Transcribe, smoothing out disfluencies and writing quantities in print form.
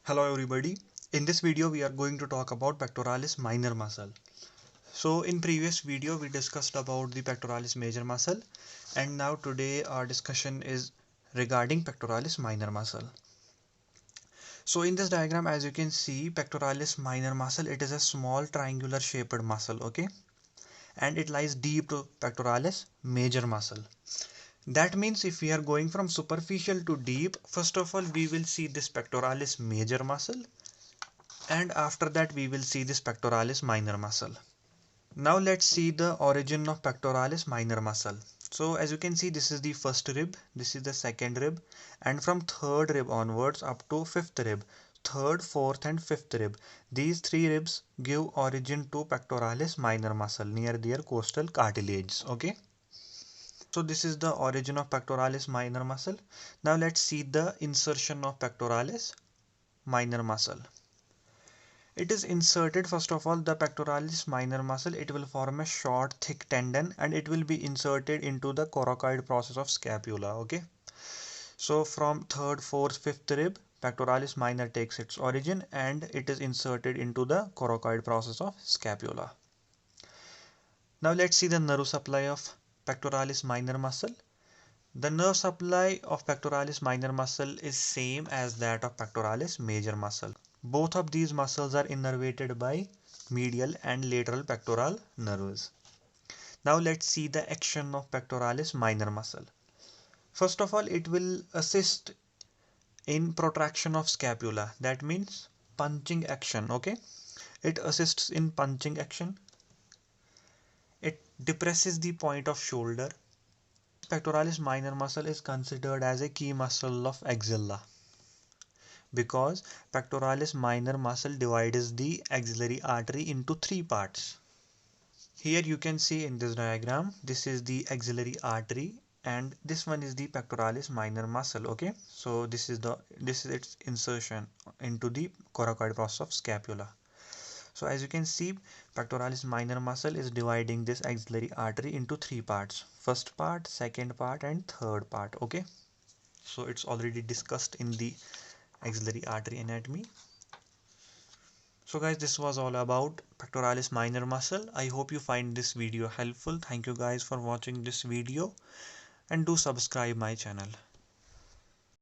Hello everybody. In this video we are going to talk about pectoralis minor muscle. So in previous video we discussed about the pectoralis major muscle, and now today our discussion is regarding pectoralis minor muscle. So in this diagram, as you can see, pectoralis minor muscle, it is a small triangular shaped muscle, okay, and it lies deep to pectoralis major muscle. That means if we are going from superficial to deep, first of all we will see this pectoralis major muscle, and after that we will see this pectoralis minor muscle. Now let's see the origin of pectoralis minor muscle. So as you can see, this is the first rib, this is the second rib, and from third rib onwards up to fifth rib, third, fourth and fifth rib, these three ribs give origin to pectoralis minor muscle near their costal cartilage. Okay, so this is the origin of pectoralis minor muscle. Now let's see the insertion of pectoralis minor muscle. It is inserted, first of all, the pectoralis minor muscle, it will form a short thick tendon and it will be inserted into the coracoid process of scapula. Okay, so from third, fourth, fifth rib, pectoralis minor takes its origin and it is inserted into the coracoid process of scapula. Now let's see the nerve supply of pectoralis minor muscle. The nerve supply of pectoralis minor muscle is same as that of pectoralis major muscle. Both of these muscles are innervated by medial and lateral pectoral nerves. Now let's see the action of pectoralis minor muscle. First of all, it will assist in protraction of scapula. That means punching action. Okay, it assists in punching action. It depresses the point of shoulder. Pectoralis minor muscle is considered as a key muscle of axilla, because pectoralis minor muscle divides the axillary artery into three parts. Here you can see in this diagram, this is the axillary artery and this one is the pectoralis minor muscle. Okay, so this is its insertion into the coracoid process of scapula. So as you can see, pectoralis minor muscle is dividing this axillary artery into three parts: first part, second part and third part. Okay, so it's already discussed in the axillary artery anatomy. So guys, this was all about pectoralis minor muscle. I hope you find this video helpful. Thank you guys for watching this video and do subscribe my channel.